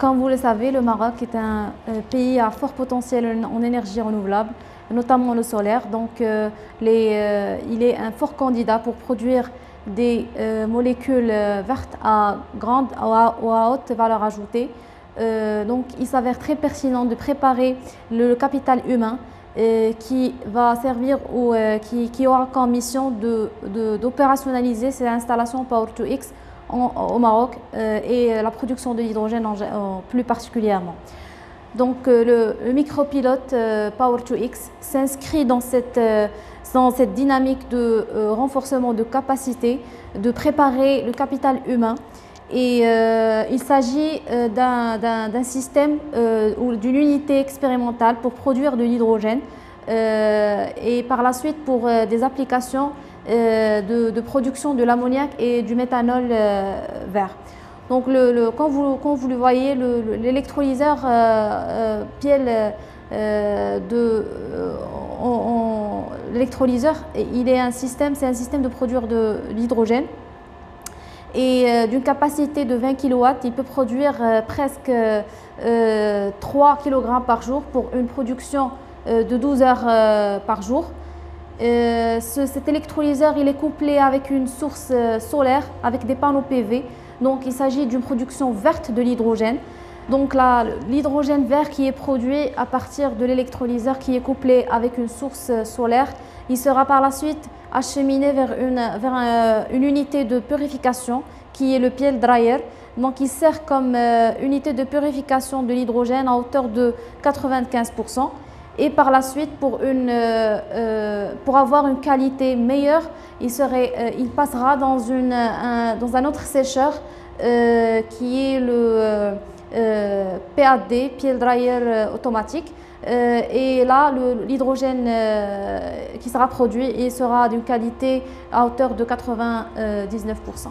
Comme vous le savez, le Maroc est un pays à fort potentiel en énergie renouvelable, notamment le solaire. Donc, il est un fort candidat pour produire des molécules vertes à grande ou à haute valeur ajoutée. Donc, il s'avère très pertinent de préparer le capital humain qui va servir ou qui aura comme mission d'opérationnaliser ces installations Power-to-X au Maroc et la production de l'hydrogène plus particulièrement. Donc le micropilote Power-to-X s'inscrit dans cette dynamique de renforcement de capacité, de préparer le capital humain. Et il s'agit d'un système ou d'une unité expérimentale pour produire de l'hydrogène et par la suite pour des applications de production de l'ammoniac et du méthanol vert. Donc quand vous le voyez, l'électrolyseur Piel l'électrolyseur, c'est un système de produire de l'hydrogène. Et d'une capacité de 20 kW, il peut produire presque 3 kg par jour pour une production de 12 heures par jour. Cet électrolyseur il est couplé avec une source solaire, avec des panneaux PV. Donc il s'agit d'une production verte de l'hydrogène. Donc l'hydrogène vert qui est produit à partir de l'électrolyseur qui est couplé avec une source solaire, il sera par la suite acheminé vers une unité de purification qui est le Piel Dryer. Donc il sert comme unité de purification de l'hydrogène à hauteur de 95%. Et par la suite, pour avoir une qualité meilleure, il passera dans un autre sécheur qui est le PAD, Piel Dryer automatique. Et là, l'hydrogène qui sera produit sera d'une qualité à hauteur de 99%.